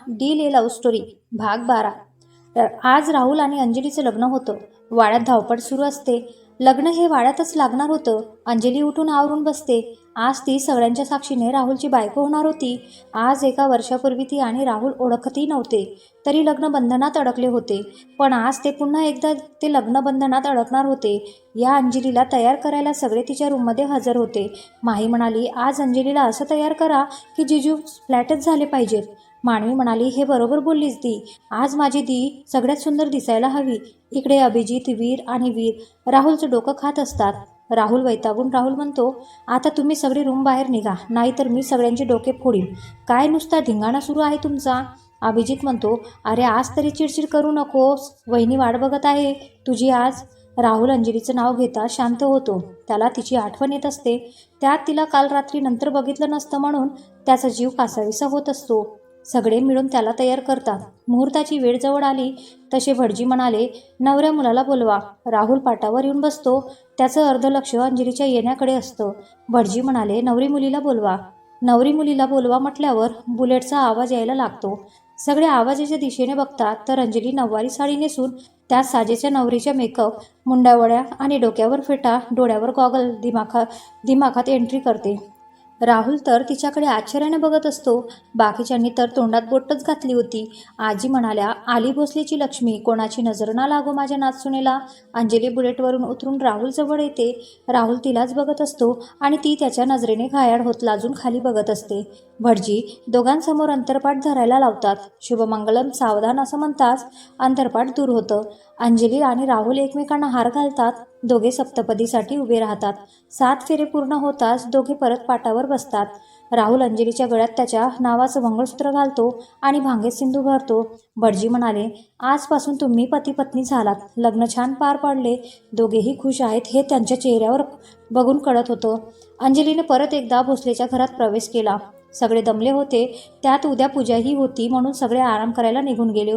Deal ए love story भाग 12। आज राहुल आणि अंजलीचं लग्न होतं। वाड्यात धावपळ सुरू असते। लग्न हे वाड्यातच लागणार होतं। अंजली उठून आवरून बसते। आज ती सगळ्यांच्या साक्षीने राहुलची बायको होणार होती। आज एका वर्षापूर्वी ती आणि राहुल ओळखतही नव्हते, तरी लग्न बंधनात अडकले होते। पण आज ते पुन्हा एकदा ते लग्न बंधनात अडकणार होते। या अंजलीला तयार करायला सगळे तिच्या रूममध्ये हजर होते। माही म्हणाली, आज अंजलीला असं तयार करा की जिजू फ्लॅटच झाले पाहिजेत। मानवी म्हणाली, हे बरोबर बोललीस दी, आज माझी दी सगळ्यात सुंदर दिसायला हवी। इकडे अभिजित, वीर आणि वीर राहुलचं डोकं खात असतात। राहुल वैतागून राहुल म्हणतो, आता तुम्ही सगळे रूम बाहेर निघा, नाहीतर मी सगळ्यांचे डोके फोडीन। काय नुसता धिंगाणा सुरू आहे तुमचा? अभिजित म्हणतो, अरे आज तरी चिडचिड करू नकोस, वहिनी वाट बघत आहे तुझी आज। राहुल अंजलीचं नाव घेता शांत होतो। त्याला तिची आठवण येत असते। त्यात तिला काल रात्री नंतर बघितलं नसतं म्हणून त्याचा जीव कासावीसा होत असतो। सगळे मिळून त्याला तयार करतात। मुहूर्ताची वेळ जवळ आली तसे भटजी म्हणाले, नवऱ्या मुलाला बोलवा। राहुल पाटावर येऊन बसतो। त्याचं अर्ध लक्ष अंजलीच्या येण्याकडे असतं। भटजी म्हणाले, नवरी मुलीला बोलवा। नवरी मुलीला बोलवा म्हटल्यावर बुलेटचा आवाज यायला लागतो। सगळे आवाजाच्या दिशेने बघतात तर अंजली नऊवारी साडी नेसून त्या साजेच्या नवरीच्या मेकअप, मुंडावळ्या आणि डोक्यावर फेटा, डोळ्यावर गॉगल, दिमाखात एंट्री करते। राहुल तर तिच्याकडे आश्चर्याने बघत असतो। बाकीच्यांनी तर तोंडात बोटच घातली होती। आजी म्हणाल्या, आली भोसलेची लक्ष्मी, कोणाची नजर ना लागो माझ्या नाचसुनेला। अंजली बुलेटवरून उतरून राहुल जवळ येते। राहुल तिलाच बघत असतो आणि ती त्याच्या नजरेने घायाळ होत लाजून खाली बघत असते। भटजी दोघांसमोर अंतरपाठ धरायला लावतात। शुभमंगलम सावधान असं म्हणताच अंतरपाठ दूर होतं। अंजली आणि राहुल एकमेकांना हार घालतात। दोघे सप्तपदीसाठी उभे राहतात। 7 फेरे पूर्ण होताच दोघे परत पाटावर बसतात। राहुल अंजलीच्या गळ्यात त्याच्या नावाचं मंगळसूत्र घालतो आणि भांगेत सिंधू भरतो। भटजी म्हणाले, आजपासून तुम्ही पती पत्नी झालात, लग्न छान पार पडले, दोघेही खुश आहेत हे त्यांच्या चेहऱ्यावर बघून कळत होतं। अंजलीने परत एकदा भोसलेच्या घरात प्रवेश केला। सगळे दमले होते, त्यात उद्या पूजाही होती म्हणून सगळे आराम करायला निघून गेले।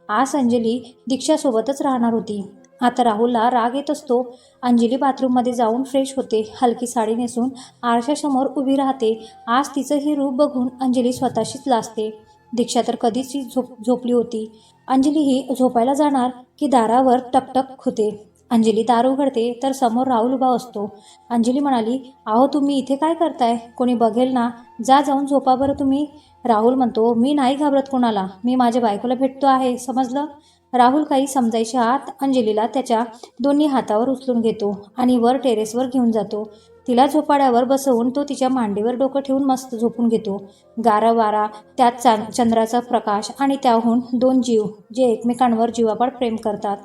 आज अंजली दीक्षासोबतच राहणार होती। आता राहुलला राग येत असतो। अंजली बाथरूममध्ये जाऊन फ्रेश होते। हलकी साडी नेसून आरशासमोर उभी राहते। आज तिचं हे रूप बघून अंजली स्वतःशीच लाजते। दीक्षा तर कधीच झोपली होती। अंजली ही झोपायला जाणार की दारावर टकटक होते। अंजली दार उघडते तर समोर राहुल उभा असतो। अंजली म्हणाली, अहो तुम्ही इथे काय करताय? कोणी बघेल ना, जाऊन झोपा बरं तुम्ही। राहुल म्हणतो, मी नाही घाबरत कोणाला, मी माझ्या बायकोला भेटतो आहे, समजलं? राहुल काही समजायच्या आत अंजलीला त्याच्या दोन्ही हातावर उचलून घेतो आणि वर टेरेसवर घेऊन जातो। तिला झोपाळ्यावर बसवून तो तिच्या मांडीवर डोकं ठेवून मस्त झोपून घेतो। गारा वारा, त्यात चंद्राचा प्रकाश आणि त्याहून 2 जीव जे एकमेकांवर जीवापाड प्रेम करतात,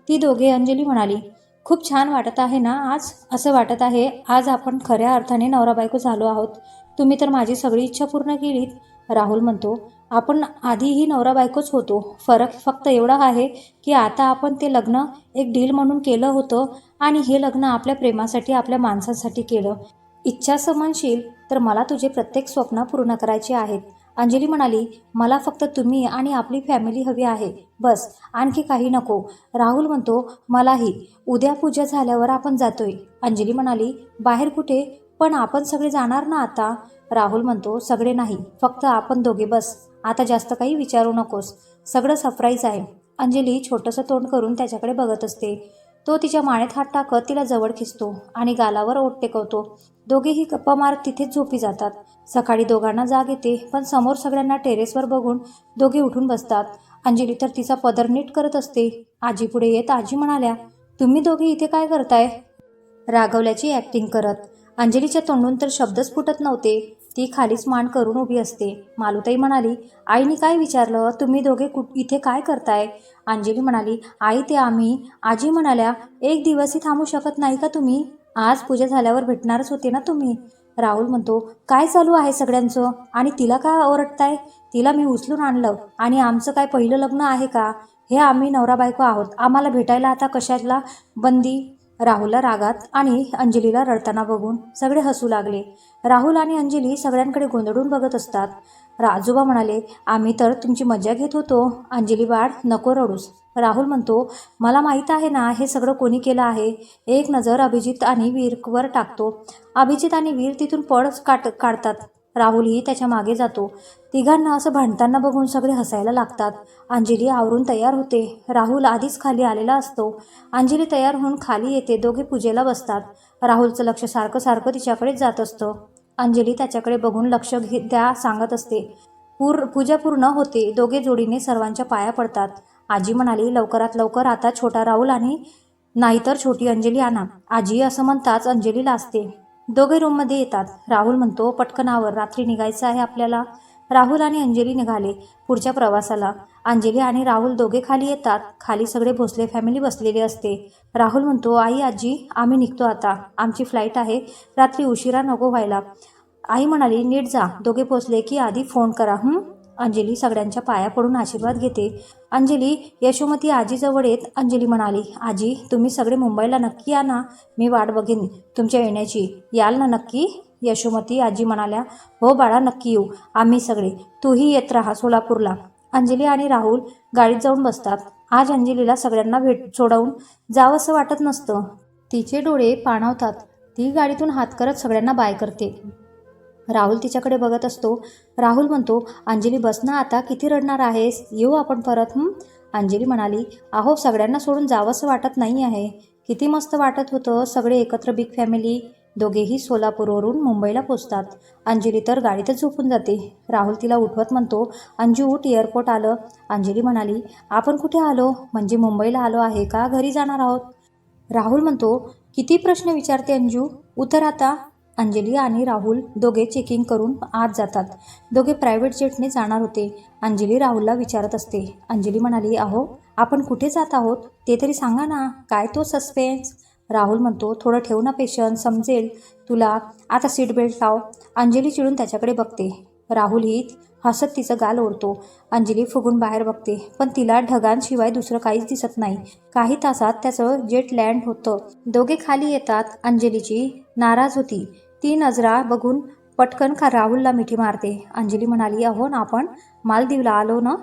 ती दोघे। अंजली म्हणाली, खूप छान वाटत आहे ना आज? असं वाटत आहे आज आपण खऱ्या अर्थाने नवरा बायको झालो आहोत। तुम्ही तर माझी सगळी इच्छा पूर्ण केलीत। राहुल म्हणतो, आपण आधीही नवरा बायकोच होतो, फरक फक्त एवढा आहे की आता आपण ते लग्न एक डील म्हणून केलं होतं आणि हे लग्न आपल्या प्रेमासाठी, आपल्या माणसासाठी केलं। इच्छा म्हणशील तर मला तुझे प्रत्येक स्वप्न पूर्ण करायचे आहेत। अंजली म्हणाली, मला फक्त तुम्ही आणि आपली फॅमिली हवी आहे, बस, आणखी काही नको। राहुल म्हणतो, मलाही। उद्या पूजा झाल्यावर आपण जातोय। अंजली म्हणाली, बाहेर कुठे? पण आपण सगळे जाणार ना आता? राहुल म्हणतो, सगळे नाही, फक्त आपण दोघे, बस, आता जास्त काही विचारू नकोस, सगळं सरप्राईज आहे। अंजली छोटंसं तोंड करून त्याच्याकडे बघत असते। तो तिच्या मानेत हात टाकत तिला जवळ खेचतो आणि गालावर ओठ टेकवतो। दोघेही गप्पा मारत तिथेच झोपी जातात। सकाळी दोघांना जाग येते, पण समोर सगळ्यांना टेरेसवर बघून दोघे उठून बसतात। अंजली तर तिचा पदर नीट करत असते। आजी पुढे येत आजी म्हणाल्या, तुम्ही दोघे इथे काय करताय? रागवल्याची ॲक्टिंग करत। अंजलीच्या तोंडून तर शब्दच फुटत नव्हते। ती खालीच मान करून उभी असते। मालूताई म्हणाली, आईने काय विचारलं? तुम्ही दोघे इथे काय करताय? अंजली म्हणाली, आई ते आम्ही। आजी म्हणाल्या, एक दिवसही थांबू शकत नाही का तुम्ही? आज पूजा झाल्यावर भेटणारच होते ना तुम्ही? राहुल म्हणतो, काय चालू आहे सगळ्यांचं? आणि तिला काय ओरडताय? तिला मी उचलून आणलं आणि आमचं काय पहिलं लग्न आहे का? हे आम्ही नवरा बायको आहोत, आम्हाला भेटायला आता कशाला बंदी? राहुलला रागात आणि अंजलीला रडताना बघून सगळे हसू लागले। राहुल आणि अंजली सगळ्यांकडे गोंधळून बघत असतात। आजोबा म्हणाले, आम्ही तर तुमची मजा घेत होतो। अंजली बाळ, नको रडूस। राहुल म्हणतो, मला माहीत आहे ना हे सगळं कोणी केलं आहे। एक नजर अभिजित आणि वीरवर टाकतो। अभिजित आणि वीर तिथून पळ काढतात। राहुलही त्याच्या मागे जातो. तिघांना असं भांडताना बघून सगळे हसायला लागतात. अंजली आवरून तयार होते. राहुल आधीच खाली आलेला असतो. अंजली तयार होऊन खाली येते. दोघे पूजेला बसतात. राहुलचं लक्ष सारखं सारखं तिच्याकडेच जात असतं. अंजली त्याच्याकडे बघून लक्ष द्या सांगत असते. पूजा पूर्ण होते. दोघे जोडीने सर्वांच्या पाया पडतात. आजी म्हणाली, लवकरात लवकर आता छोटा राहुल आणि नाहीतर छोटी अंजली आणा. आजी असं म्हणताच अंजली लाजते. दोघे रूममध्ये येतात. राहुल म्हणतो, पटकन आवर, रात्री निघायचं आहे आपल्याला. राहुल आणि अंजली निघाले पुढच्या प्रवासाला. अंजली आणि राहुल दोघे खाली येतात. खाली सगळे भोसले फॅमिली बसलेली असते. राहुल म्हणतो, आई आजी आम्ही निघतो आता, आमची फ्लाईट आहे, रात्री उशिरा नको व्हायला. आई म्हणाली, नीट जा, दोघे पोचले की आधी फोन करा. अंजली सगळ्यांच्या पाया पडून आशीर्वाद घेते. अंजली यशोमती आजीजवळ येत अंजली म्हणाली, आजी तुम्ही सगळे मुंबईला नक्की या ना, मी वाट बघेन तुमच्या येण्याची, याल ना नक्की. यशोमती आजी म्हणाल्या, हो बाळा नक्की येऊ आम्ही सगळे, तूही येत राहा सोलापूरला. अंजली आणि राहुल गाडीत जाऊन बसतात. आज अंजलीला सगळ्यांना सोडवून जावंसं वाटत नसतं. तिचे डोळे पाणावतात. ती गाडीतून हात करत सगळ्यांना बाय करते. राहुल तिच्याकडे बघत असतो. राहुल म्हणतो, अंजली बस ना आता, किती रडणार आहेस, येऊ आपण परत. अंजली म्हणाली, अहो सगळ्यांना सोडून जावंसं वाटत नाही आहे. किती मस्त वाटत होतं सगळे एकत्र, बिग फॅमिली. दोघेही सोलापूरवरून मुंबईला पोचतात. अंजली तर गाडीतच झोपून जाते. राहुल तिला उठवत म्हणतो, अंजू उठ, एअरपोर्ट आलं. अंजली म्हणाली, आपण कुठे आलो, म्हणजे मुंबईला आलो आहे का घरी जाणार आहोत. राहुल म्हणतो, किती प्रश्न विचारते अंजू, उतर आता. अंजली आणि राहुल दोघे चेकिंग करून आत जातात. दोघे प्रायव्हेट जेटने जाणार होते. अंजली राहुलला विचारत असते. अंजली म्हणाली, अहो आपण कुठे जात आहोत ते तरी सांगा ना, काय तो सस्पेन्स. राहुल म्हणतो, थोडं ठेव ना पेशन्स, समजेल तुला, आता सीट बेल्ट लाव. अंजली चिडून त्याच्याकडे बघते. राहुल ही हसत तिचं गाल ओढतो. अंजली फुगून बाहेर बघते, पण तिला ढगांशिवाय दुसरं काहीच दिसत नाही. काही तासात त्याचं जेट लँड होतं. दोघे खाली येतात. अंजलीची नाराज होती. ती नजरा बघून पटकन राहुलला मिठी मारते. अंजली म्हणाली, अहो ना आपण मालदीवला आलो ना.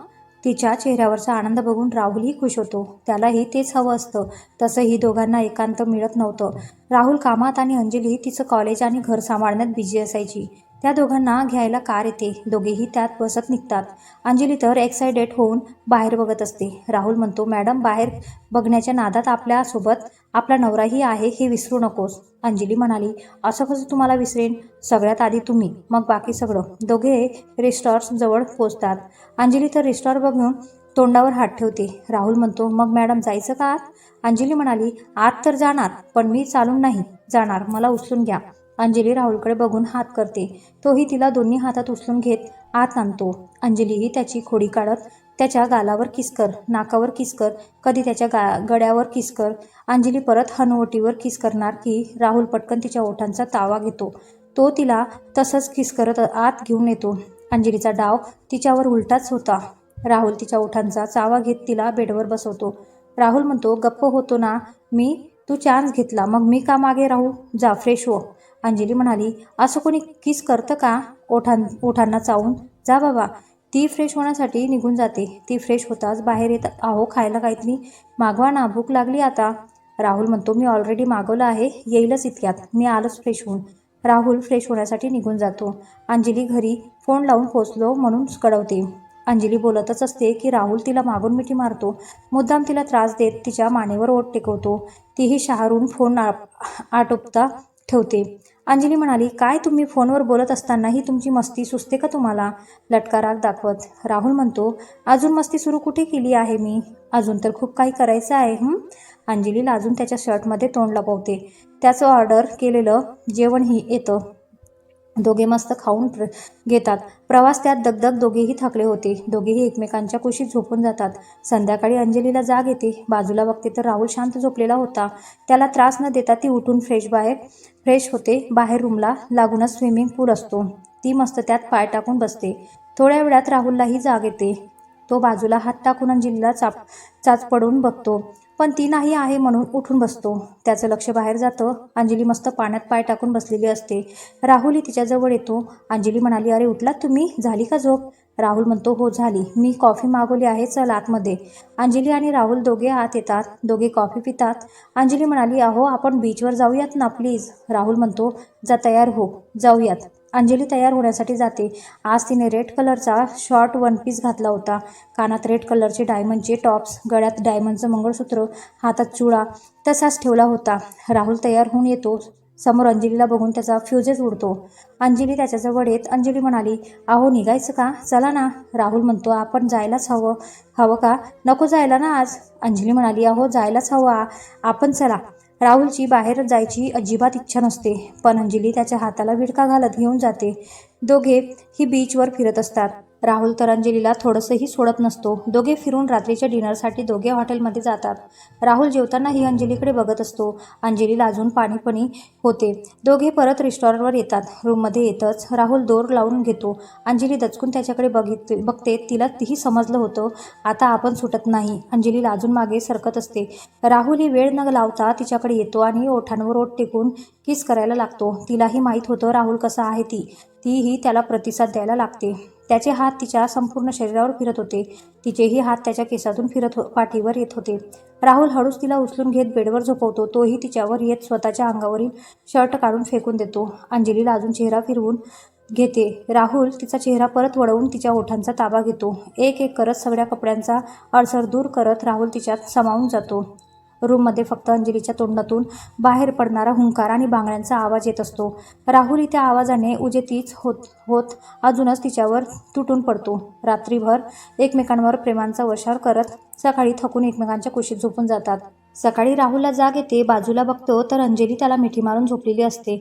तिच्या चेहऱ्यावरचा आनंद बघून राहुलही खुश होतो. त्यालाही तेच हवं असतं. तसंही दोघांना एकांत मिळत नव्हतं. राहुल कामात आणि अंजली तिचं कॉलेज आणि घर सांभाळण्यात बिझी असायची. त्या दोघांना घ्यायला कार येते. दोघेही त्यात बसत निघतात. अंजली तर एक्सायटेड होऊन बाहेर बघत असते. राहुल म्हणतो, मॅडम बाहेर बघण्याच्या नादात आपल्यासोबत आपला नवराही आहे हे विसरू नकोस. अंजली म्हणाली, असं कसं तुम्हाला विसरेन, सगळ्यात आधी तुम्ही, मग बाकी सगळं. दोघे रिसॉर्ट्सजवळ पोचतात. अंजली तर रिसॉर्ट बघून तोंडावर हात ठेवते. राहुल म्हणतो, मग मॅडम जायचं का आत. अंजली म्हणाली, आत तर जाणार, पण मी चालून नाही जाणार, मला उचलून घ्या. अंजली राहुलकडे बघून हात करते. तोही तिला दोन्ही हातात उचलून घेत आत आणतो. अंजलीही त्याची खोडी काढत त्याच्या गालावर किस कर, नाकावर किस कर, कधी त्याच्या गड्यावर किस कर. अंजली परत हनुवटीवर किस करणार की राहुल पटकन तिच्या ओठांचा तावा घेतो. तो तिला तसंच किस करत आत घेऊन येतो. अंजलीचा डाव तिच्यावर उलटाच होता. राहुल तिच्या ओठांचा चावा घेत तिला बेडवर बसवतो. राहुल म्हणतो, गप्प होतो ना मी, तू चान्स घेतला, मग मी का मागे राहू, जा फ्रेश हो. अंजली म्हणाली, असं कोणी किस करतं का ओठांना चावून, जा बाबा. ती फ्रेश होण्यासाठी निघून जाते. ती फ्रेश होताच बाहेर येत, अहो खायला काहीतरी मागवा ना, भूक लागली आता. राहुल म्हणतो, मी ऑलरेडी मागवलं आहे, येईलच इतक्यात, मी आलोच फ्रेश होऊन. राहुल फ्रेश होण्यासाठी निघून जातो. अंजली घरी फोन लावून पोचलो म्हणून कळवते. अंजली बोलतच असते की राहुल तिला मागून मिठी मारतो. मुद्दाम तिला त्रास देत तिच्या मानेवर ओठ टेकवतो. तीही शहारून फोन आटोपता ठेवते. अंजली म्हणाली, काय तुम्ही फोनवर बोलत असतानाही तुमची मस्ती सुचते का तुम्हाला, लटका राग दाखवत. राहुल म्हणतो, अजून मस्ती सुरू कुठे केली आहे मी, अजून तर खूप काही करायचं आहे. अंजली लाजून त्याच्या शर्टमध्ये तोंड लपवते. त्याचं ऑर्डर केलेलं जेवणही येतं. दोघे मस्त खाऊन घेतात. प्रवास त्यात दगदग, दोघेही थकले होते. दोघेही एकमेकांच्या कुशीत झोपून जातात. संध्याकाळी अंजलीला जाग येते. बाजूला बघते तर राहुल शांत झोपलेला होता. त्याला त्रास न देता ती उठून फ्रेश होते. बाहेर रूमला लागूनच स्विमिंग पूल असतो. ती मस्त त्यात पाय टाकून बसते. थोड्या वेळात राहुललाही जाग येते. तो बाजूला हात टाकून अंजलीला चाच पडून बघतो, पण ती नाही आहे म्हणून उठून बसतो. त्याचं लक्ष बाहेर जातं. अंजली मस्त पाण्यात पाय टाकून बसलेली असते. राहुलही तिच्याजवळ येतो. अंजली म्हणाली, अरे उठलात तुम्ही, झाली का झोप. राहुल म्हणतो, हो झाली, मी कॉफी मागवली आहे, चल आतमध्ये. अंजली आणि राहुल दोघे आत येतात. दोघे कॉफी पितात. अंजली म्हणाली, अहो आपण बीचवर जाऊयात ना प्लीज. राहुल म्हणतो, जा तयार हो, जाऊयात. अंजली तयार होण्यासाठी जाते. आज तिने रेड कलरचा शॉर्ट वन पीस घातला होता. कानात रेड कलरचे डायमंडचे टॉप्स, गळ्यात डायमंडचं मंगळसूत्र, हातात चुडा तसाच ठेवला होता. राहुल तयार होऊन येतो. समोर अंजलीला बघून त्याचा फ्युजेस उडतो. अंजली त्याच्याजवळ येत अंजली म्हणाली, अहो निघायचं का? चला ना. राहुल म्हणतो, आपण जायलाच हवं का? नको जायला ना आज. अंजली म्हणाली, अहो जायलाच हवं आपण, चला. राहुलची बाहेर जायची अजिबात इच्छा नसते, पण अंजली त्याच्या हाताला विडका घालत घेऊन जाते. दोघे ही बीचवर फिरत असतात. राहुल तर अंजलीला थोडंसंही सोडत नसतो. दोघे फिरून रात्रीच्या डिनरसाठी दोघे हॉटेलमध्ये जातात. राहुल जेवतानाही अंजलीकडे बघत असतो. अंजली लाजून पाणीपणी होते. दोघे परत रेस्टॉरंटवर येतात. रूममध्ये येतच राहुल दोर लावून घेतो. अंजली दचकून त्याच्याकडे बघते. तिला तीही समजलं होतं आता आपण सुटत नाही. अंजली लाजून मागे सरकत असते. राहुल ही वेळ न लावता तिच्याकडे येतो आणि ओठांवर ओठ टेकून किस करायला लागतो. तिलाही माहीत होतं राहुल कसा आहे. तीही त्याला प्रतिसाद द्यायला लागते. त्याचे हात तिच्या संपूर्ण शरीरावर फिरत होते. तिचेही हात त्याच्या केसातून फिरत पाठीवर येत होते. राहुल हळूच तिला उचलून घेत बेडवर झोपवतो. तोही तिच्यावर येत स्वतःच्या अंगावरील शर्ट काढून फेकून देतो. अंजली लाजून चेहरा फिरवून घेते. राहुल तिचा चेहरा परत वळवून तिच्या ओठांचा ताबा घेतो. एक एक करत सगळ्या कपड्यांचा अडसर दूर करत राहुल तिच्यात सामावून जातो. रूममध्ये फक्त अंजलीच्या तोंडातून बाहेर पडणारा हुंकार आणि बांगड्यांचा आवाज येत असतो. राहुल त्या आवाजाने उजेतीच होत अजूनच तिच्यावर तुटून पडतो. रात्रीभर एकमेकांवर प्रेमांचा वर्षाव करत सकाळी थकून एकमेकांच्या कुशीत झोपून जातात. सकाळी राहुलला जाग येते. बाजूला बघतो तर अंजली त्याला मिठी मारून झोपलेली असते.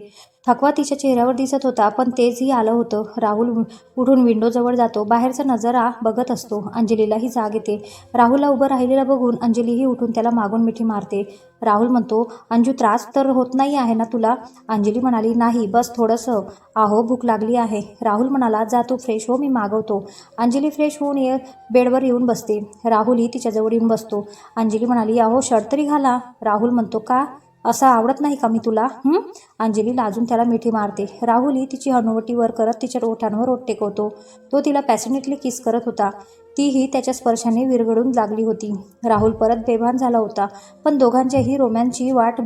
थकवा तिच्या चेहऱ्यावर दिसत होता, पण तेजही आलं होतं. राहुल उठून विंडोजवळ जातो. बाहेरचा नजारा बघत असतो. अंजलीलाही जाग येते. राहुलला उभं राहिलेलं बघून अंजलीही उठून त्याला मागून मिठी मारते. राहुल म्हणतो, अंजू त्रास तर होत नाही आहे ना तुला? अंजली म्हणाली, नाही, बस थोडंसं. अहो भूक लागली आहे. राहुल म्हणाला, जा तू फ्रेश हो, मी मागवतो. अंजली फ्रेश होऊन बेडवर येऊन बसते. राहुलही तिच्याजवळ येऊन बसतो. अंजली म्हणाली, अहो शर्ट तरी घाला. राहुल म्हणतो, का? असं आवडत नाही का मी तुला? अंजली लाजून त्याला मिठी मारते. राहुलही तिची हनुवटी वर करत तिच्या ओठांवर ओठ टेकवतो. तो तिला पॅशनेटली किस करत होता. तीही त्याच्या स्पर्शाने विरघळून लागली होती. राहुल परत बेभान झाला होता, पण दोघांच्याही रोमॅन्सची वाट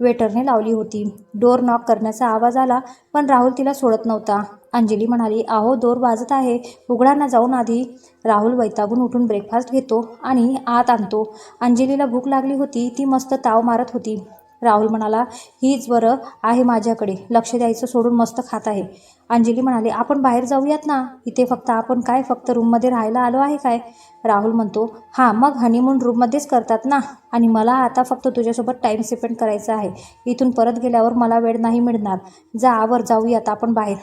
वेटरने लावली होती. डोर नॉक करण्याचा आवाज आला, पण राहुल तिला सोडत नव्हता. अंजली म्हणाली, अहो दोर वाजत आहे, उघडा ना जाऊन आधी. राहुल वैतागून उठून ब्रेकफास्ट घेतो आणि आत आणतो. अंजलीला भूक लागली होती. ती मस्त ताव मारत होती. राहुल म्हणाला, हीच बरं आहे माझ्याकडे, लक्ष द्यायचं सोडून मस्त खात आहे. अंजली म्हणाली, आपण बाहेर जाऊयात ना. इथे फक्त आपण काय फक्त रूममध्ये राहायला आलो आहे काय? राहुल म्हणतो, हां मग हनीमून रूममध्येच करतात ना. आणि मला आता फक्त तुझ्यासोबत टाईम स्पेंड करायचा आहे. इथून परत गेल्यावर मला वेळ नाही मिळणार. जा आवर, जाऊयात आपण बाहेर.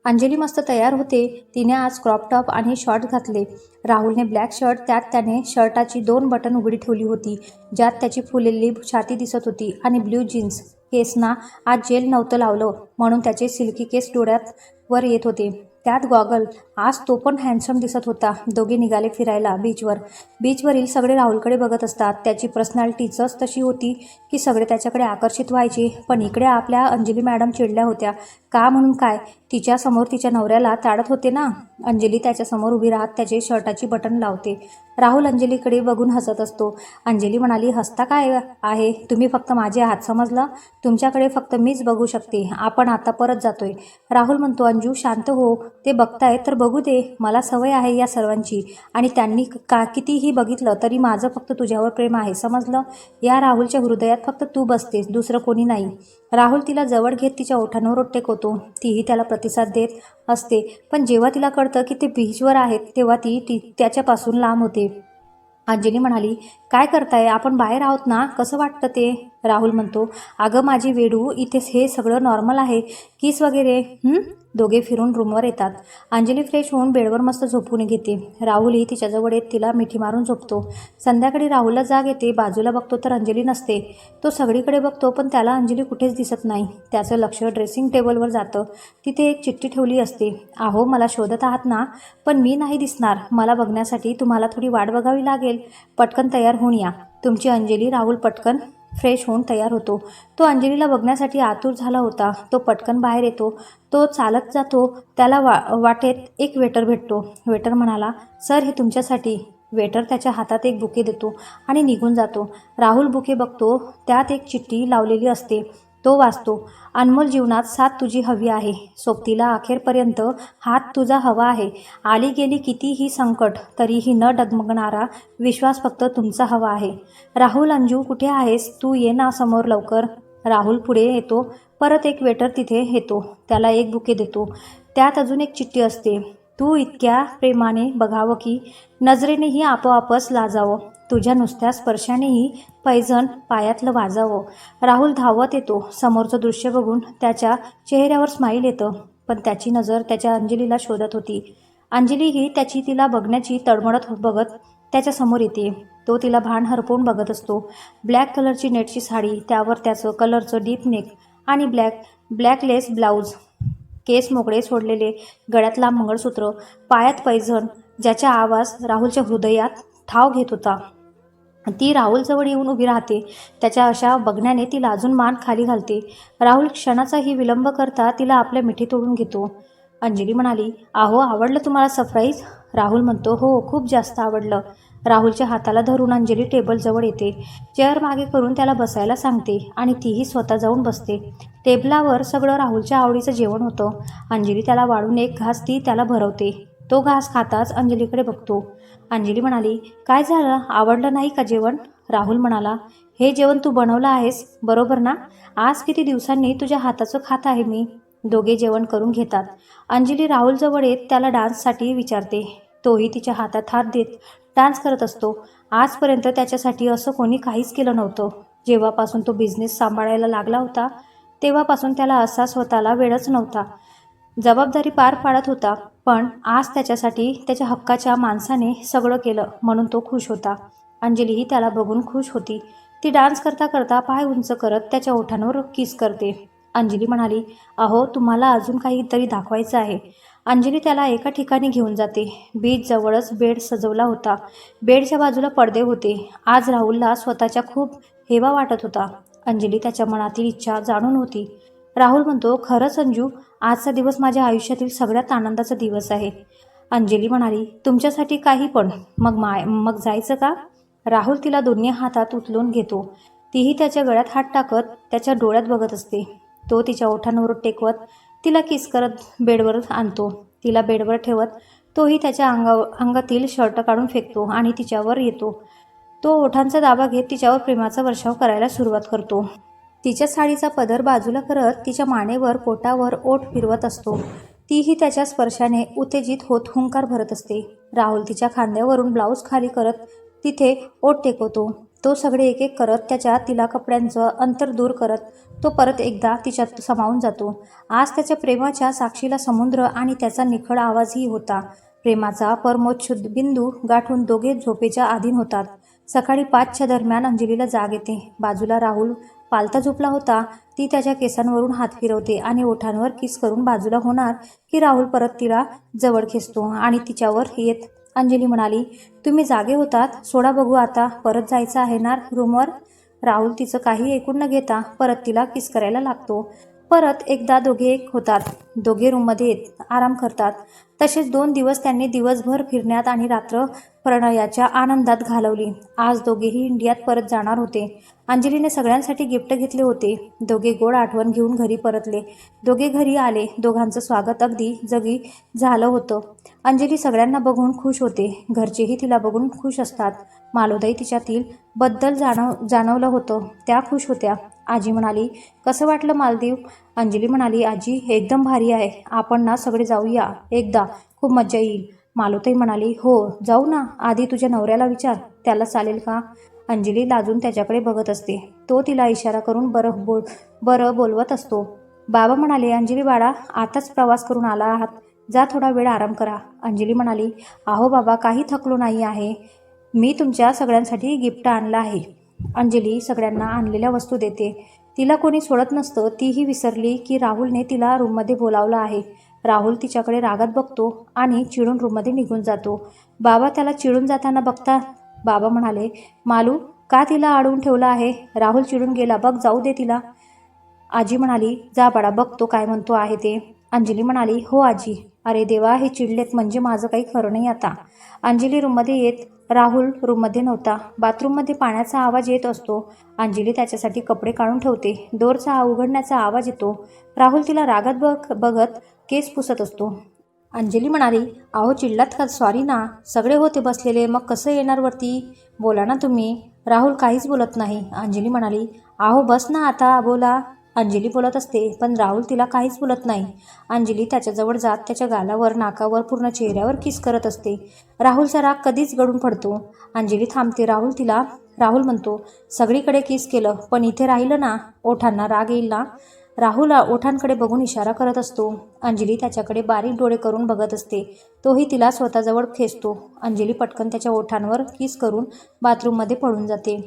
अंजली मस्त तयार होते. तिने आज क्रॉप टॉप आणि शॉर्ट घातले. राहुलने ब्लॅक शर्ट, त्यात त्याने शर्टाची 2 बटन उघडी ठेवली होती, ज्यात त्याची फुललेली छाती दिसत होती, आणि ब्ल्यू जीन्स. केसना आज जेल नव्हतं लावलं म्हणून त्याचे सिल्की केस डोळ्यात वर येत होते. त्यात गॉगल. आज तो पण हँडसम दिसत होता. दोघे निघाले फिरायला बीचवर. बीचवरील सगळे राहुलकडे बघत असतात. त्याची पर्सनॅलिटीच तशी होती की सगळे त्याच्याकडे आकर्षित व्हायचे. पण इकडे आपल्या अंजली मॅडम चिडल्या होत्या. का म्हणून काय? तिच्यासमोर तिच्या नवऱ्याला ताडत होते ना. अंजली त्याच्यासमोर उभी राहत त्याचे शर्टाची बटन लावते. राहुल अंजलीकडे बघून हसत असतो. अंजली म्हणाली, हसता काय आहे? तुम्ही फक्त माझे आहात, समजलं? तुमच्याकडे फक्त मीच बघू शकते. आपण आता परत जातोय. राहुल म्हणतो, अंजू शांत हो. ते बघताय तर बघू दे. मला सवय आहे या सर्वांची, आणि त्यांनी कितीही बघितलं तरी माझं फक्त तुझ्यावर प्रेम आहे, समजलं? या राहुलच्या हृदयात फक्त तू बसतेस, दुसरं कोणी नाही. राहुल तिला जवळ घेत तिच्या ओठांवर ओठ टेकवतो. तीही त्याला प्रतिसाद देत असते, पण जेव्हा तिला कळतं की ते बीचवर आहेत तेव्हा ती त्याच्यापासून लांब होते. अंजली म्हणाली, काय करताय? आपण बाहेर आहोत ना. कसं वाटतं ते? राहुल म्हणतो, अगं माझी वेडू, इथे हे सगळं नॉर्मल आहे. किस वगैरे. दोघे फिरून रूमवर येतात. अंजली फ्रेश होऊन बेडवर मस्त झोपून घेते. राहुलही तिच्याजवळ येत तिला मिठी मारून झोपतो. संध्याकाळी राहुलला जाग येते. बाजूला बघतो तर अंजली नसते. तो सगळीकडे बघतो, पण त्याला अंजली कुठेच दिसत नाही. त्याचं लक्ष ड्रेसिंग टेबलवर जातं. तिथे एक चिठ्ठी ठेवली असते. अहो मला शोधत आहात ना, पण मी नाही दिसणार. मला बघण्यासाठी तुम्हाला थोडी वाट बघावी लागेल. पटकन तयार होऊन या, तुमची अंजली. राहुल पटकन फ्रेश होऊन तयार होतो. तो अंजलीला बघण्यासाठी आतुर झाला होता. तो पटकन बाहेर येतो. तो चालत जातो. त्याला वाटेत एक वेटर भेटतो. वेटर म्हणाला, सर हे तुमच्यासाठी. वेटर त्याच्या हातात एक बुके देतो आणि निघून जातो. राहुल बुके बघतो. त्यात एक चिठ्ठी लावलेली असते. तो वाचतो. अनमोल जीवनात साथ तुझी हवी आहे. सोबतीला अखेरपर्यंत हात तुझा हवा आहे. आली गेली कितीही संकट तरीही न डगमगणारा विश्वास फक्त तुमचा हवा आहे. राहुल, अंजू कुठे आहेस? तू ये ना समोर लवकर. राहुल पुढे येतो. परत एक वेटर तिथे येतो. त्याला एक बुके देतो. त्यात अजून एक चिठ्ठी असते. तू इतक्या प्रेमाने बघावं की नजरेनेही आपोआपच लाजावं. तुझ्या नुसत्या स्पर्शानेही पैजण पायातलं वाजावं. राहुल धावत येतो. समोरचं दृश्य बघून त्याच्या चेहऱ्यावर स्माईल येतं. पण त्याची नजर त्याच्या अंजलीला शोधत होती. अंजलीही तिला बघण्याची तळमळत बघत त्याच्या समोर येते. तो तिला भान हरपवून बघत असतो. ब्लॅक कलरची नेटची साडी, त्यावर त्याचं कलरचं डीप नेक आणि ब्लॅक लेस ब्लाऊज, केस मोकळे सोडलेले, गळ्यात लांब मंगळसूत्र, पायात पैजण, ज्याचा आवाज राहुलच्या हृदयात ठाव घेत होता. ती राहुलजवळ येऊन उभी राहते. त्याच्या अशा बघण्याने ती लाजून मान खाली घालते. राहुल क्षणाचाही विलंब करता तिला आपल्या मिठी तोडून घेतो. अंजली म्हणाली, अहो, आवडलं तुम्हाला सरप्राईज? राहुल म्हणतो, हो, खूप जास्त आवडलं. राहुलच्या हाताला धरून अंजली टेबलजवळ येते. चेअर मागे करून त्याला बसायला सांगते आणि तीही स्वतः जाऊन बसते. टेबलावर सगळं राहुलच्या आवडीचं जेवण होतं. अंजली त्याला वाढून एक घास ती त्याला भरवते. तो घास खाताच अंजलीकडे बघतो. अंजली म्हणाली, काय झालं? आवडलं नाही का जेवण? राहुल म्हणाला, हे जेवण तू बनवलं आहेस, बरोबर ना? आज किती दिवसांनी तुझ्या हाताचं खात आहे मी. दोघे जेवण करून घेतात. अंजली राहुलजवळ येत त्याला डान्ससाठी विचारते. तोही तिच्या हातात हात देत डान्स करत असतो. आजपर्यंत त्याच्यासाठी असं कोणी काहीच केलं नव्हतं. जेव्हापासून तो बिझनेस सांभाळायला लागला होता तेव्हापासून त्याला असा स्वतःला वेळच नव्हता. जबाबदारी पार पाडत होता. पण आज त्याच्यासाठी त्याच्या हक्काच्या माणसाने सगळं केलं म्हणून तो खुश होता. अंजलीही त्याला बघून खुश होती. ती डान्स करता करता पाय उंच करत त्याच्या ओठांवर किस करते. अंजली म्हणाली, अहो, तुम्हाला अजून काहीतरी दाखवायचं आहे. अंजली त्याला एका ठिकाणी घेऊन जाते. बीचजवळच बेड सजवला होता. बेडच्या बाजूला पडदे होते. आज राहुलला स्वतःच्या खूप हेवा वाटत होता. अंजली त्याच्या मनातील इच्छा जाणून होती. राहुल म्हणतो, खरंच अंजू, आजचा दिवस माझ्या आयुष्यातील सगळ्यात आनंदाचा दिवस आहे. अंजली म्हणाली, तुमच्यासाठी काही पण. मग जायचं का? राहुल तिला दोन्ही हातात उचलून घेतो. तीही त्याच्या गळ्यात हात टाकत त्याच्या डोळ्यात बघत असते. तो तिच्या ओठांवर टेकवत तिला किस करत बेडवर आणतो. तिला बेडवर ठेवत तोही त्याच्या अंगातील शर्ट काढून फेकतो आणि तिच्यावर येतो. तो ओठांचा दाबा घेत तिच्यावर प्रेमाचा वर्षाव करायला सुरुवात करतो. तिच्या साडीचा पदर बाजूला करत तिच्या मानेवर पोटावर ओठ फिरवत असतो. तीही त्याच्या स्पर्शाने उत्तेजित होत हुंकार भरत असते. राहुल तिच्या खांद्यावरून ब्लाऊज खाली करत तिथे ओठ टेकवतो. तो सगळे एक एक करत तिला कपड्यांचं अंतर दूर करत तो परत एकदा तिच्यात समावून जातो. आज त्याच्या प्रेमाच्या साक्षीला समुद्र आणि त्याचा निखळ आवाजही होता. प्रेमाचा परमोच्च बिंदू गाठून दोघे झोपेच्या अधीन होतात. सकाळी 5च्या दरम्यान अंजलीला जाग येते. बाजूला राहुल पालथा झोपला होता. ती त्याच्या केसांवरून हात फिरवते आणि ओठांवर किस करून बाजूला होणार की राहुल परत तिला जवळ खेचतो आणि तिच्यावर येत अंजली म्हणाली, तुम्ही जागे होतात? सोडा बघू आता. परत जायचं आहे ना रूमवर? राहुल तिचं काही ऐकून न घेता परत तिला किस करायला लागतो. परत एकदा दोघे एक होतात. दोघे रूममध्ये येत आराम करतात. तसेच 2 दिवस त्यांनी दिवसभर फिरण्यात आणि रात्र प्रणयाच्या आनंदात घालवली. आज दोघेही इंडियात परत जाणार होते. अंजलीने सगळ्यांसाठी गिफ्ट घेतले होते. दोघे गोड आठवण घेऊन घरी परतले. दोघे घरी आले. दोघांचं स्वागत अगदी जगी झालं होतं. अंजली सगळ्यांना बघून खुश होते. घरचेही तिला बघून खुश असतात. मालुताई तिच्यातील बद्दल जाणवलं होतं. त्या खुश होत्या. आजी म्हणाली, कसं वाटलं मालदीव? अंजली म्हणाली, आजी, एकदम भारी आहे. आपण ना सगळे जाऊया एकदा, खूप मजा येईल. मालुताई म्हणाली, हो जाऊ ना. आधी तुझ्या नवऱ्याला विचार, त्याला चालेल का? अंजली लाजून त्याच्याकडे बघत असते. तो तिला इशारा करून बरं बोलवत असतो. बाबा म्हणाले, अंजली बाळा, आताच प्रवास करून आला आहात, जा थोडा वेळ आराम करा. अंजली म्हणाली, अहो बाबा, काही थकलो नाही आहे. मी तुमच्या सगळ्यांसाठी गिफ्ट आणलं आहे. अंजली सगळ्यांना आणलेल्या वस्तू देते. तिला कोणी सोडत नसतं. तीही विसरली की राहुलने तिला रूममध्ये बोलावलं आहे. राहुल तिच्याकडे रागात बघतो आणि चिडून रूममध्ये निघून जातो. बाबा त्याला चिडून जाताना बघता. बाबा म्हणाले, मालू, का तिला अडवून ठेवलं आहे? राहुल चिडून गेला, बघ, जाऊ दे तिला. आजी म्हणाली, जा बाळा, बघतो काय म्हणतो आहे ते. अंजली म्हणाली, हो आजी. अरे देवा, हे चिडलेत म्हणजे माझं काही खरं नाही आता. अंजली रूममध्ये येत राहुल रूममध्ये नव्हता. बाथरूममध्ये पाण्याचा आवाज येत असतो. अंजली त्याच्यासाठी कपडे काढून ठेवते. दोरचा उघडण्याचा आवाज येतो. राहुल तिला रागात बघत केस पुसत असतो. अंजली म्हणाली, अहो चिडलात का? सॉरी ना, सगळे होते बसलेले, मग कसं येणार वरती? बोला ना तुम्ही. राहुल काहीच बोलत नाही. अंजली म्हणाली, अहो बस ना आता, बोला. अंजली बोलत असते पण राहुल तिला काहीच बोलत नाही. अंजली त्याच्याजवळ जात त्याच्या गालावर, नाकावर, पूर्ण चेहऱ्यावर किस करत असते. राहुलचा राग कधीच गळून पडतो. अंजली थांबते. राहुल म्हणतो, सगळीकडे किस केलं पण इथे राहिलं ना, ओठांना राग येईल ना. राहुल ओठांकडे बघून इशारा करत असतो. अंजली त्याच्याकडे बारीक डोळे करून बघत असते. तोही तिला स्वतःजवळ खेचतो. अंजली पटकन त्याच्या ओठांवर किस करून बाथरूममध्ये पळून जाते.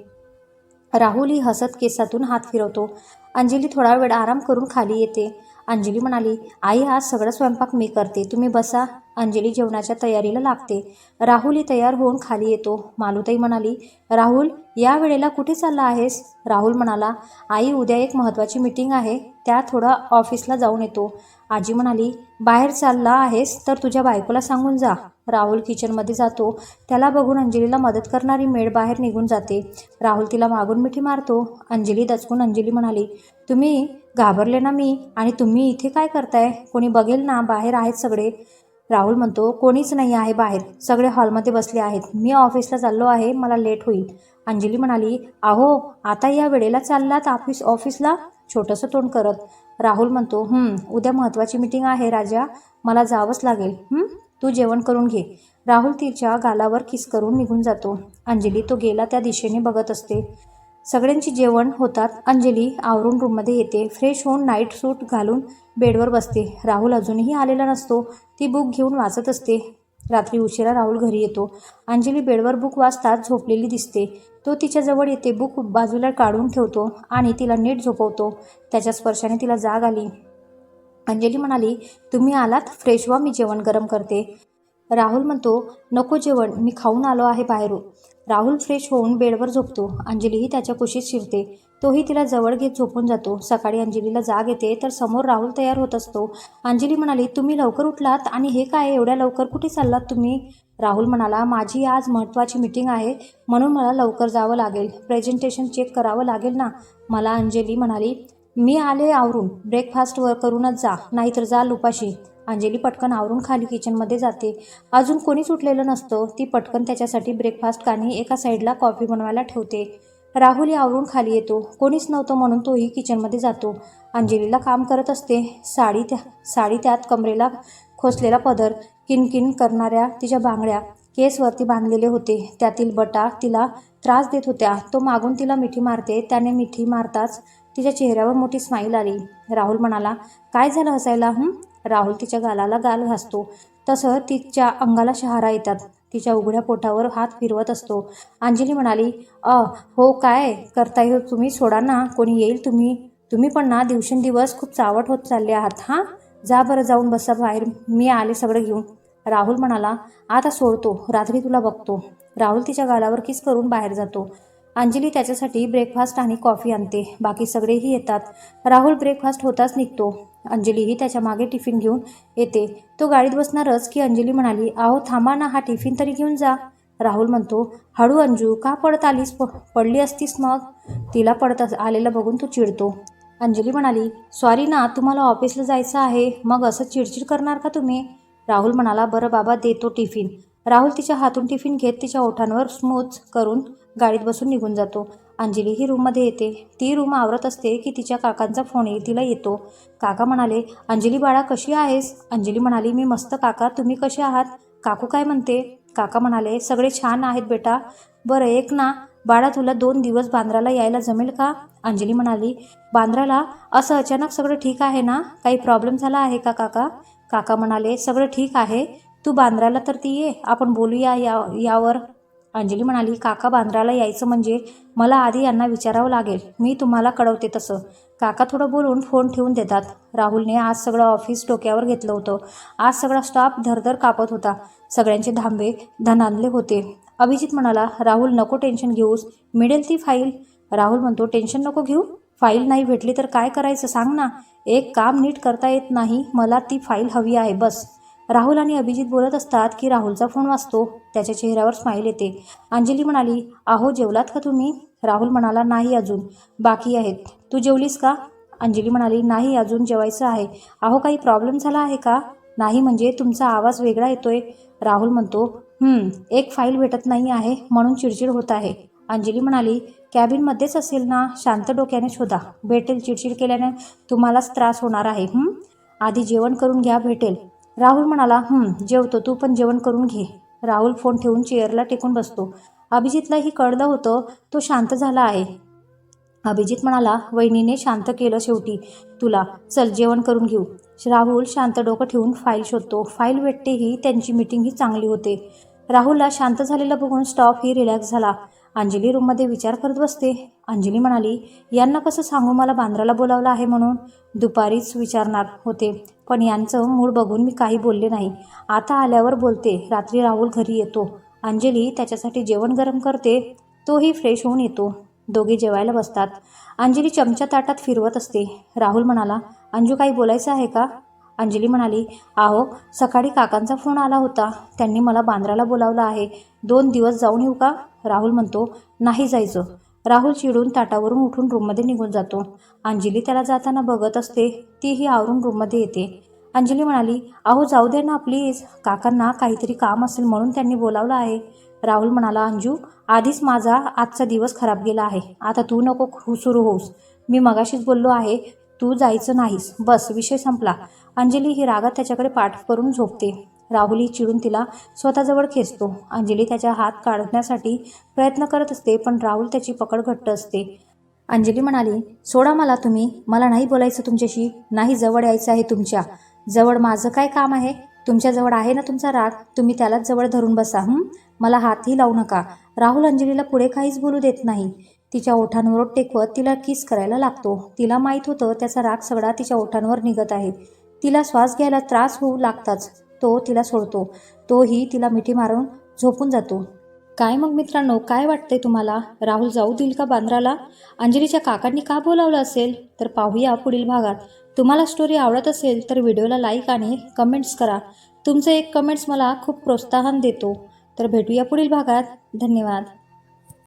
राहुलही हसत केसातून हात फिरवतो. अंजली थोडा वेळ आराम करून खाली येते. अंजली म्हणाली, आई आज सगळं स्वयंपाक मी करते, तुम्ही बसा. अंजली जेवणाच्या तयारीला लागते. राहुलही तयार होऊन खाली येतो. मालूताई म्हणाली, राहुल या वेळेला कुठे चालला आहेस? राहुल म्हणाला, आई उद्या एक महत्त्वाची मीटिंग आहे, त्या थोडा ऑफिसला जाऊन येतो. आजी म्हणाली, बाहेर चालला आहेस तर तुझ्या बायकोला सांगून जा. राहुल किचनमध्ये जातो. त्याला बघून अंजलीला मदत करणारी मेड बाहेर निघून जाते. राहुल तिला मागून मिठी मारतो. अंजली दचकून अंजली म्हणाली, तुम्ही घाबरले ना मी, आणि तुम्ही इथे काय करताय? कोणी बघेल ना, बाहेर आहेत सगळे. राहुल म्हणतो, कोणीच नाही आहे बाहेर, सगळे हॉलमध्ये बसले आहेत, मी ऑफिसला चाललो आहे, मला लेट होईल. अंजली म्हणाली, अहो आता या वेळेला चाललात ऑफिसला? छोटंसं तोंड करत. राहुल म्हणतो, उद्या महत्त्वाची मीटिंग आहे राजा, मला जावंच लागेल. तू जेवण करून घे. राहुल तिच्या गालावर किस करून निघून जातो. अंजली तो गेला त्या दिशेने बघत असते. सगळ्यांची जेवण होतात. अंजली आवरून रूममध्ये येते. फ्रेश होऊन नाईट सूट घालून बेडवर बसते. राहुल अजूनही आलेला नसतो. ती बुक घेऊन वाचत असते. रात्री उशिरा राहुल घरी येतो. अंजली बेडवर बुक वाचताच झोपलेली दिसते. तो तिच्याजवळ येते. बुक बाजूला काढून ठेवतो आणि तिला नीट झोपवतो. त्याच्या स्पर्शाने तिला जाग आली. अंजली म्हणाली, तुम्ही आलात, फ्रेश व्हा, मी जेवण गरम करते. राहुल म्हणतो, नको जेवण, मी खाऊन आलो आहे बाहेरून. राहुल फ्रेश होऊन बेडवर झोपतो. अंजलीही त्याच्या कुशीत शिरते. तोही तिला जवळ घेत झोपून जातो. सकाळी अंजलीला जाग येते तर समोर राहुल तयार होत असतो. अंजली म्हणाली, तुम्ही लवकर उठलात आणि हे काय, एवढ्या लवकर कुठे चाललात तुम्ही? राहुल म्हणाला, माझी आज महत्त्वाची मीटिंग आहे म्हणून मला लवकर जावं लागेल, प्रेझेंटेशन चेक करावं लागेल ना मला. अंजली म्हणाली, मी आले आवरून, ब्रेकफास्ट करूनच जा, नाहीतर जाल उपाशी. अंजली पटकन आवरून खाली किचनमध्ये जाते. अजून कोणीच उठलेलं नसतं. ती पटकन त्याच्यासाठी ब्रेकफास्ट आणि एका साईडला कॉफी बनवायला ठेवते. राहुल आवरून खाली येतो. कोणीच नव्हतं म्हणून तोही किचनमध्ये जातो. अंजलीला काम करत असते. साडी त्यात कमरेला खोचलेला पदर, किनकिन करणाऱ्या तिच्या बांगड्या, केस वरती बांधलेले होते, त्यातील बटा तिला त्रास देत होत्या. तो मागून तिला मिठी मारते. त्याने मिठी मारताच तिच्या चेहऱ्यावर मोठी स्माईल आली. राहुल म्हणाला, काय झालं हसायला? राहुल तिच्या गालाला गाल घासतो. तसं तिच्या अंगाला शहारा येतात. तिच्या उघड्या पोटावर हात फिरवत असतो. अंजली म्हणाली, हो काय करताय हो तुम्ही, सोडा ना, कोणी येईल. तुम्ही पण ना दिवसेंदिवस खूप चावट होत चालले आहात. जा बरं, जाऊन बसा बाहेर, मी आले सगळं घेऊन. राहुल म्हणाला, आता सोडतो, रात्री तुला बघतो. राहुल तिच्या गालावर किस करून बाहेर जातो. अंजली त्याच्यासाठी ब्रेकफास्ट आणि कॉफी आणते. बाकी सगळेही येतात. राहुल ब्रेकफास्ट होताच निघतो. अंजलीही त्याच्या मागे टिफिन घेऊन येते. तो गाडीत बसणारच की अंजली म्हणाली, अहो थांबा ना, हा टिफिन तरी घेऊन जा. राहुल म्हणतो, हळू अंजू, का पडत आलीस? पडली असतीस मग. तिला पडत आलेलं बघून तो चिडतो. अंजली म्हणाली, सॉरी ना, तुम्हाला ऑफिसला जायचं आहे, मग असं चिडचिड करणार का तुम्ही? राहुल म्हणाला, बरं बाबा, देतो टिफिन. राहुल तिच्या हातून टिफिन घेत तिच्या ओठांवर स्मूच करून गाडीत बसून निघून जातो. अंजली ही रूममध्ये येते. ती रूम आवरत असते की तिच्या काकांचा फोन तिला येतो. काका म्हणाले, अंजली बाळा कशी आहेस? अंजली म्हणाली, मी मस्त काका, तुम्ही कसे आहात? काकू काय म्हणते? काका म्हणाले, सगळे छान आहेत बेटा. बरं एक ना बाळा, तुला 2 दिवस बांद्राला यायला जमेल का? अंजली म्हणाली, बांद्राला? असं अचानक सगळं ठीक आहे ना? काही प्रॉब्लेम झाला आहे का काका? काका म्हणाले, सगळं ठीक आहे, तू बांद्राला तर ती ये, आपण बोलूया यावर. अंजली म्हणाली, काका बांद्राला यायचं म्हणजे मला आधी यांना विचारावं लागेल, मी तुम्हाला कळवते तसं. काका थोडं बोलून फोन ठेवून देतात. राहुलने आज सगळं ऑफिस डोक्यावर घेतलं होतं. आज सगळा स्टाफ धरधर कापत होता. सगळ्यांचे धांबे धनांदले होते. अभिजित म्हणाला, राहुल नको टेन्शन घेऊस, मिळेल ती फाईल. राहुल म्हणतो, टेन्शन नको घेऊ, फाईल नाही भेटली तर काय करायचं सांग ना. एक काम नीट करता येत नाही, मला ती फाईल हवी आहे बस. राहुल आणि अभिजित बोलत असतात की राहुलचा फोन वाजतो. त्याच्या चेहऱ्यावर स्माईल येते. अंजली म्हणाली, अहो जेवलात का तुम्ही? राहुल म्हणाला, नाही अजून, बाकी आहेत. तू जेवलीस का? अंजली म्हणाली, नाही अजून जेवायचं आहे. अहो काही प्रॉब्लेम झाला आहे का? नाही म्हणजे तुमचा आवाज वेगळा येतोय. राहुल म्हणतो, एक फाईल भेटत नाही आहे म्हणून चिडचिड होत आहे. अंजली म्हणाली, कॅबिनमध्येच असेल ना, शांत डोक्याने शोधा. भेटेल, चिडचिड केल्याने तुम्हालाच त्रास होणार आहे. आधी जेवण करून घ्या, भेटेल. राहुल म्हणाला, जेवतो, तू पण जेवण करून घे. राहुल फोन ठेवून चेअरला टेकून बसतो. अभिजितलाही कळलं होतं तो शांत झाला आहे. अभिजित म्हणाला, वहिनीने शांत केलं शेवटी तुला, चल जेवण करून घेऊ. राहुल शांत डोकं ठेवून फाईल शोधतो. फाईल भेटतेही त्यांची मीटिंगही चांगली होते. राहुलला शांत झालेलं बघून स्टॉफही रिलॅक्स झाला. अंजली रूममध्ये विचार करत बसते. अंजली म्हणाली, यांना कसं सांगू मला बांद्राला बोलावलं आहे म्हणून? दुपारीच विचारणार होते, पण यांचं मूड बघून मी काही बोलले नाही. आता आल्यावर बोलते. रात्री राहुल घरी येतो. अंजली त्याच्यासाठी जेवण गरम करते. तोही फ्रेश होऊन येतो. दोघे जेवायला बसतात. अंजली चमचा ताटात फिरवत असते. राहुल म्हणाला, अंजू काही बोलायचं आहे का? अंजली म्हणाली, अहो सकाळी काकांचा फोन आला होता. त्यांनी मला बांद्राला बोलावलं आहे. 2 दिवस जाऊन येऊ का? राहुल म्हणतो, नाही जायचं. राहुल चिडून ताटावरून उठून रूममध्ये निघून जातो. अंजली त्याला जाताना बघत असते. तीही आवरून रूममध्ये येते. अंजली म्हणाली, अहो जाऊ दे ना प्लीज, काकांना काहीतरी काम असेल म्हणून त्यांनी बोलावलं आहे. राहुल म्हणाला, अंजू आधीच माझा आजचा दिवस खराब गेला आहे. आता तू नको सुरू होऊस. मी मगाशीच बोललो आहे तू जायचं नाहीस, बस विषय संपला. अंजली ही रागात त्याच्याकडे पाठ करून झोपते. राहुल ही चिडून तिला स्वतःजवळ खेचतो. अंजली त्याचा हात काढण्यासाठी प्रयत्न करत असते, पण राहुल त्याची पकड घट्ट असते. अंजली म्हणाली, सोडा मला तुम्ही, मला नाही बोलायचं तुमच्याशी, नाही जवळ यायचं आहे तुमच्या. जवळ माझं काय काम आहे? तुमच्याजवळ आहे ना तुमचा राग, तुम्ही त्यालाच जवळ धरून बसा. मला हातही लावू नका. राहुल अंजलीला पुढे काहीच बोलू देत नाही. तिच्या ओठांवर टेकवत तिला किस करायला लागतो. तिला माहीत होतं त्याचा राग सगळा तिच्या ओठांवर निघत आहे. तिला श्वास घ्यायला त्रास होऊ लागताच तो तिला सोडतो. तोही तिला मिठी मारून झोपून जातो. काय मग मित्रांनो, काय वाटतंय तुम्हाला? राहुल जाऊ देईल का बांद्राला? अंजलीच्या काकांनी का बोलावलं असेल? तर पाहूया पुढील भागात. तुम्हाला स्टोरी आवडत असेल तर व्हिडिओला लाईक आणि कमेंट्स करा. तुमचं एक कमेंट्स मला खूप प्रोत्साहन देतो. तर भेटूया पुढील भागात. धन्यवाद.